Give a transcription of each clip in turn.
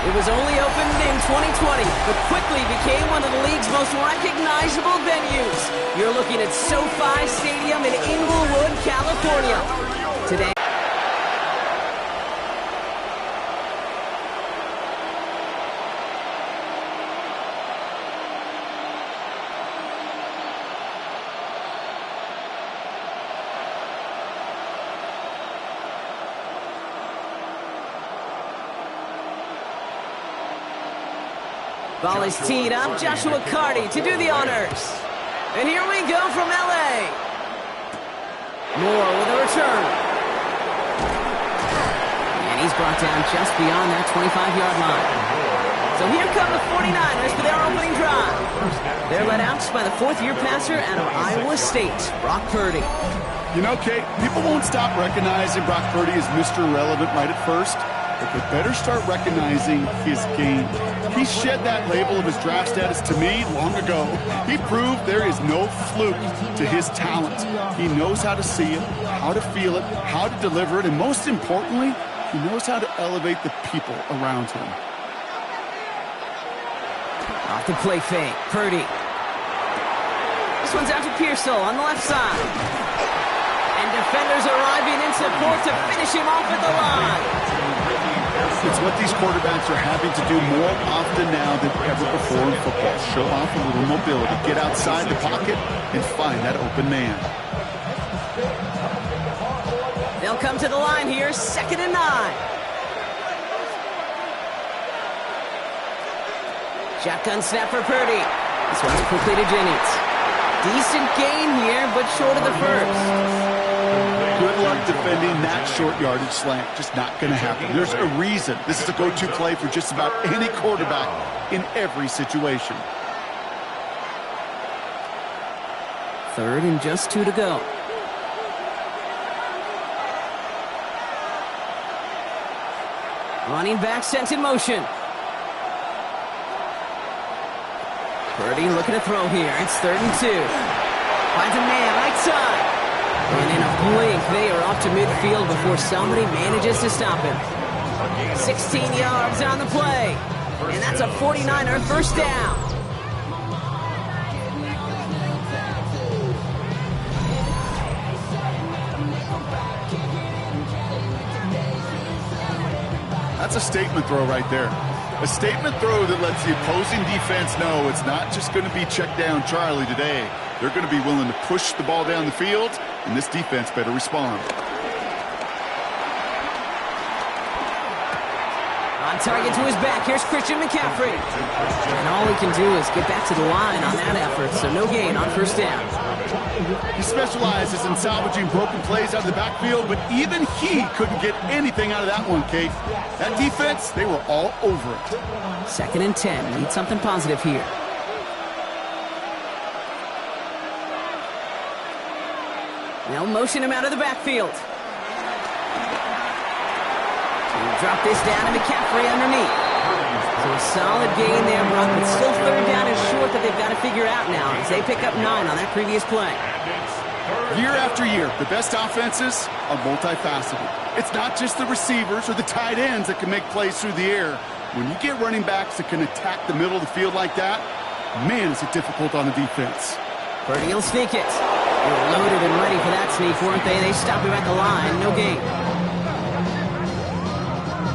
It was only opened in 2020, but quickly became one of the league's most recognizable venues. You're looking at SoFi Stadium in Inglewood, California. Today, ball is teed up. Joshua Carty to do the honors. And here we go from L.A. Moore with a return. And he's brought down just beyond that 25-yard line. So here come the 49ers for their opening drive. They're led out by the fourth-year passer out of Iowa State, Brock Purdy. You know, Kate, people won't stop recognizing Brock Purdy as Mr. Irrelevant right at first. But they better start recognizing his game. He shed that label of his draft status to me long ago. He proved there is no fluke to his talent. He knows how to see it, how to feel it, how to deliver it, and most importantly, he knows how to elevate the people around him. Off the play fake, Purdy. This one's out to Pearsall on the left side. And defenders arriving in support to finish him off at the line. It's what these quarterbacks are having to do more often now than ever before in football. Show off a little mobility, get outside the pocket, and find that open man. They'll come to the line here, 2nd and 9. Shotgun snap for Purdy. This one's quickly to Jennings. Decent gain here, but short of the first. Good luck defending that short yardage slant. Just not going to happen. There's a reason. This is a go-to play for just about any quarterback in every situation. 3rd and just 2 to go. Running back sent in motion. Purdy looking to throw here. It's 3rd and 2. Finds a man right side. And in a blink, they are off to midfield before somebody manages to stop him. 16 yards on the play. And that's a 49er first down. That's a statement throw right there. A statement throw that lets the opposing defense know it's not just going to be check down Charlie today. They're going to be willing to push the ball down the field, and this defense better respond. On target to his back, here's Christian McCaffrey. And all he can do is get back to the line on that effort, so no gain on first down. He specializes in salvaging broken plays out of the backfield, but even he couldn't get anything out of that one, Kate. That defense, they were all over it. 2nd and 10. Need something positive here. They'll motion him out of the backfield. He'll drop this down to McCaffrey underneath. So a solid gain there, Brock, but still 3rd down and short that they've got to figure out now as they pick up 9 on that previous play. Year after year, the best offenses are multifaceted. It's not just the receivers or the tight ends that can make plays through the air. When you get running backs that can attack the middle of the field like that, man, is it difficult on the defense. Purdy will sneak it. They were loaded and ready for that sneak, weren't they? They stop him at the line. No gain.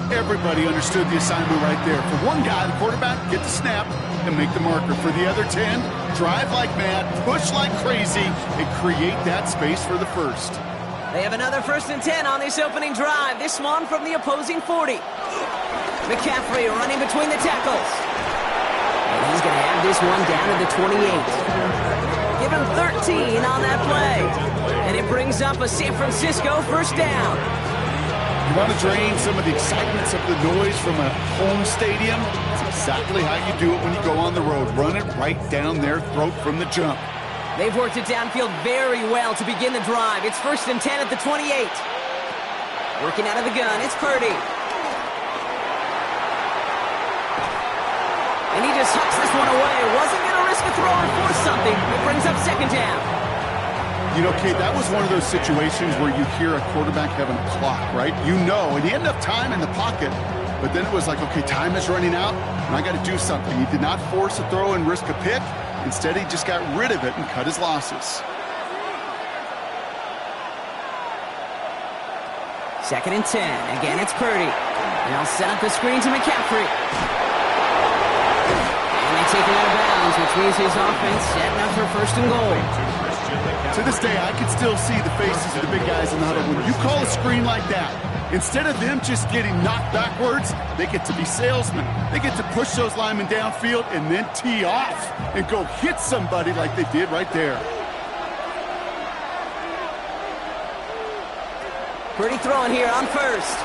Everybody understood the assignment right there. For one guy, the quarterback, get the snap and make the marker. For the other 10, drive like mad, push like crazy, and create that space for the first. They have another 1st and 10 on this opening drive. This one from the opposing 40. McCaffrey running between the tackles. And he's going to have this one down to the 28. Give him 13 on that play. And it brings up a San Francisco first down. You want to drain some of the excitement, some of the noise from a home stadium? It's exactly how you do it when you go on the road. Run it right down their throat from the jump. They've worked it downfield very well to begin the drive. It's 1st and 10 at the 28. Working out of the gun, it's Purdy. And he just hucks this one away. Wasn't going to risk risk a throw and force something. It brings up second down. You know, Kate, that was one of those situations where you hear a quarterback having a clock, right? You know, and he had enough time in the pocket, but then it was like, okay, time is running out, and I got to do something. He did not force a throw and risk a pick. Instead, he just got rid of it and cut his losses. Second and 10. Again, it's Purdy. They'll set up the screen to McCaffrey. And they take him out of bounds, which means his offense setting up for first and goal. To this day, I can still see the faces of the big guys in the huddle. When you call a screen like that, instead of them just getting knocked backwards, they get to be salesmen. They get to push those linemen downfield and then tee off and go hit somebody like they did right there. Purdy throwing here on first.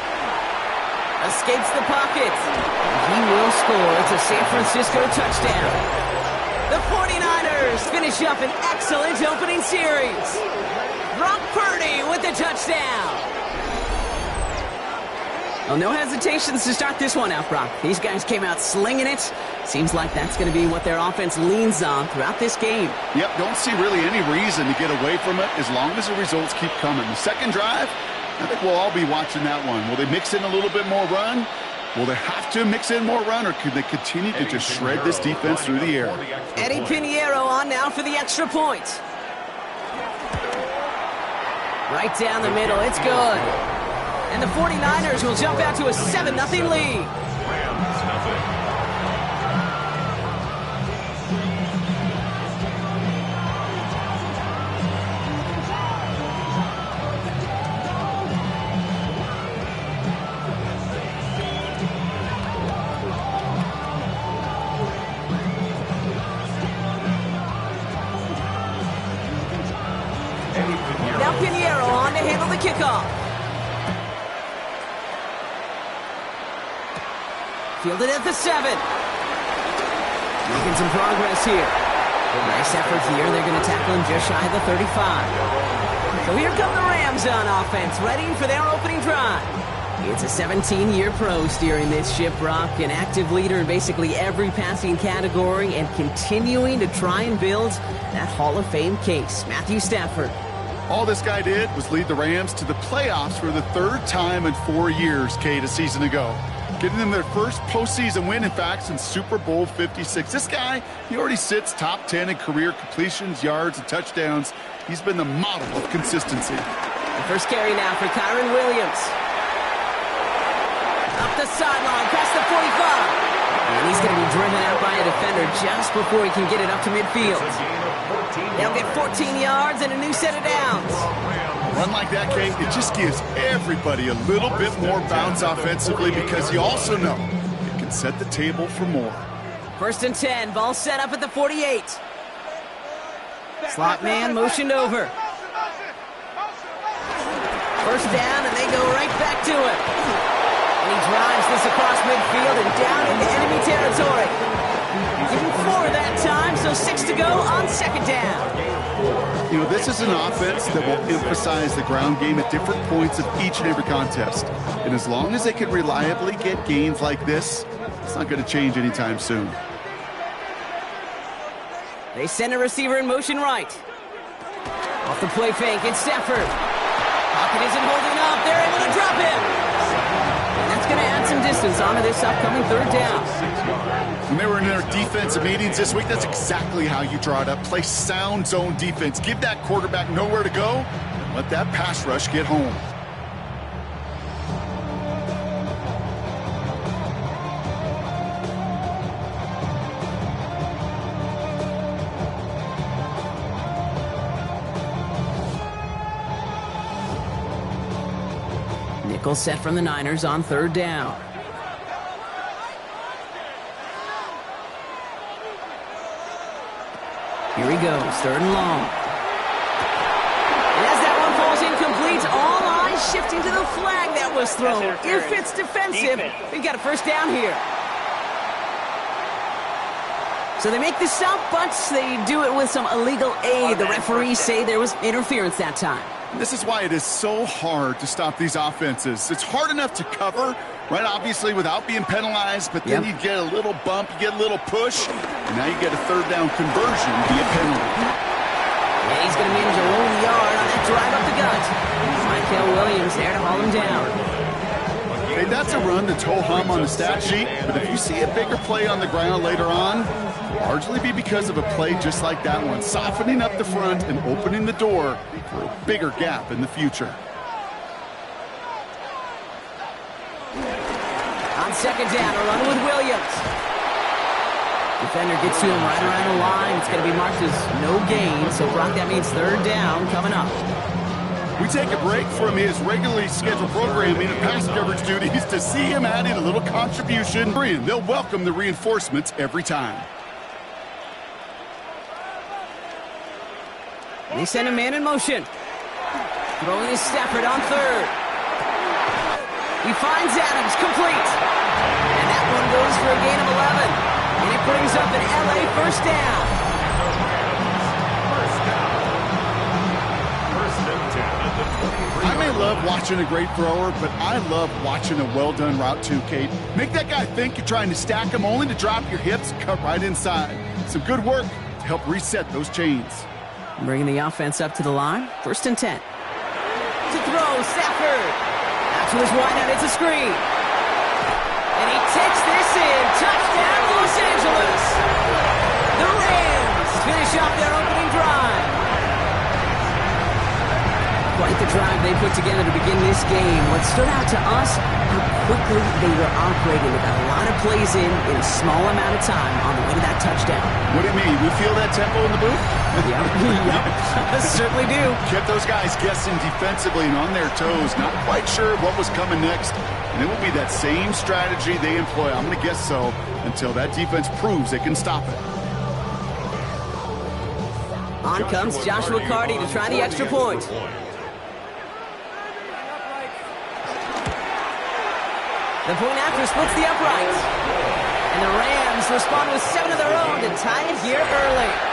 Escapes the pocket. He will score. It's a San Francisco touchdown. The 49ers finish up an excellent opening series. Brock Purdy with the touchdown. Well, no hesitations to start this one out, Brock. These guys came out slinging it. Seems like that's going to be what their offense leans on throughout this game. Yep, don't see really any reason to get away from it as long as the results keep coming. The second drive, I think we'll all be watching that one. Will they mix in a little bit more run? Will they have to mix in more run, or could they continue to just shred this defense through the air? Eddie Pinheiro on now for the extra point. Right down the middle, it's good. And the 49ers will jump out to a 7-0 lead. Now Pinheiro on to handle the kickoff. Fielded at the 7. Making some progress here. Nice effort here. They're going to tackle him just shy of the 35. So here come the Rams on offense, ready for their opening drive. It's a 17-year pro steering this ship, Brock, an active leader in basically every passing category and continuing to try and build that Hall of Fame case. Matthew Stafford. All this guy did was lead the Rams to the playoffs for the third time in 4 years, Kate, a season ago. Getting them their first postseason win, in fact, since Super Bowl 56. This guy, he already sits top 10 in career completions, yards, and touchdowns. He's been the model of consistency. The first carry now for Kyron Williams. Up the sideline, past the 45. And he's going to be driven out by a defender just before he can get it up to midfield. They'll get 14 yards and a new set of downs. Run like that, Kate, it just gives everybody a little bit more bounce offensively because you also know it can set the table for more. First and 10, ball set up at the 48. Slot man motioned over. First down, and they go right back to him. And he drives this across midfield and down into enemy territory. Give him 4 that time, so 6 to go on second down. You know, this is an offense that will emphasize the ground game at different points of each and every contest. And as long as they can reliably get gains like this, it's not going to change anytime soon. They send a receiver in motion right. Off the play fake, it's Stafford. Pocket isn't holding up. They're able to drop him. And that's going to add some distance onto this upcoming third down. When they were in their defensive meetings this week, that's exactly how you draw it up. Play sound zone defense. Give that quarterback nowhere to go. And let that pass rush get home. Nickel set from the Niners on third down. Here he goes, third and long. And as that one falls incomplete, all eyes shifting to the flag that was thrown. If it's defensive, we've got a first down here. So they make the stop, but they do it with some illegal aid. The referees say there was interference that time. This is why it is so hard to stop these offenses. It's hard enough to cover, right, obviously, without being penalized, but then you get a little bump, you get a little push. And now you get a third down conversion via penalty. Yeah, he's going to manage a lone yard on that drive up the gut. Michael Williams there to haul him down. Hey, that's a run that's ho-hum on the stat sheet, but if you see a bigger play on the ground later on, largely be because of a play just like that one, softening up the front and opening the door for a bigger gap in the future. On second down, a run with Williams. Defender gets to him right around the line. It's going to be marked as no gain, so Brock, that means third down coming up. We take a break from his regularly scheduled programming and pass coverage duties to see him adding a little contribution. They'll welcome the reinforcements every time. They send a man in motion. Throwing is Stafford on third. He finds Adams, complete. And that one goes for a gain of 11. And it brings up an LA first down. I may love watching a great thrower, but I love watching a well-done route too, Kate. Make that guy think you're trying to stack him only to drop your hips, cut right inside. Some good work to help reset those chains. Bringing the offense up to the line. First and 10. To throw, Stafford. Out to his wideout, it's a screen. And he takes this in. Touchdown, Los Angeles. The Rams finish off their opening drive. Quite the drive they put together to begin this game. What stood out to us, how quickly they were operating. They got a lot of plays in a small amount of time on the way to that touchdown. What do you mean? We feel that tempo in the booth? Yep. Certainly do. Kept those guys guessing defensively and on their toes, not quite sure what was coming next. And it will be that same strategy they employ, I'm going to guess so, until that defense proves they can stop it. On comes Joshua Carty to try the extra point. The point after splits the uprights. And the Rams respond with 7 of their own to tie it here early.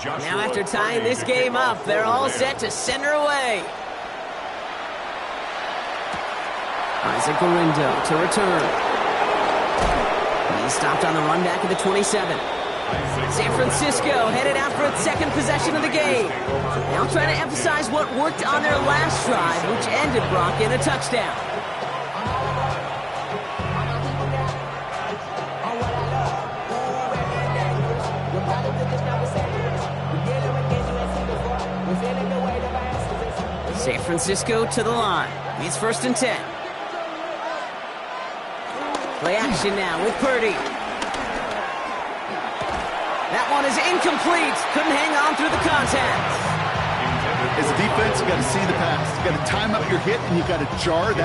Now after tying this game up, they're all set to send her away. Isaac Galindo to return. He's stopped on the run back at the 27. San Francisco headed out for its second possession of the game. Now trying to emphasize what worked on their last drive, which ended Brock in a touchdown. San Francisco to the line. It's first and 10. Play action now with Purdy. That one is incomplete. Couldn't hang on through the contact. As a defense, you got to see the pass. You got to time up your hit, and you got to jar that.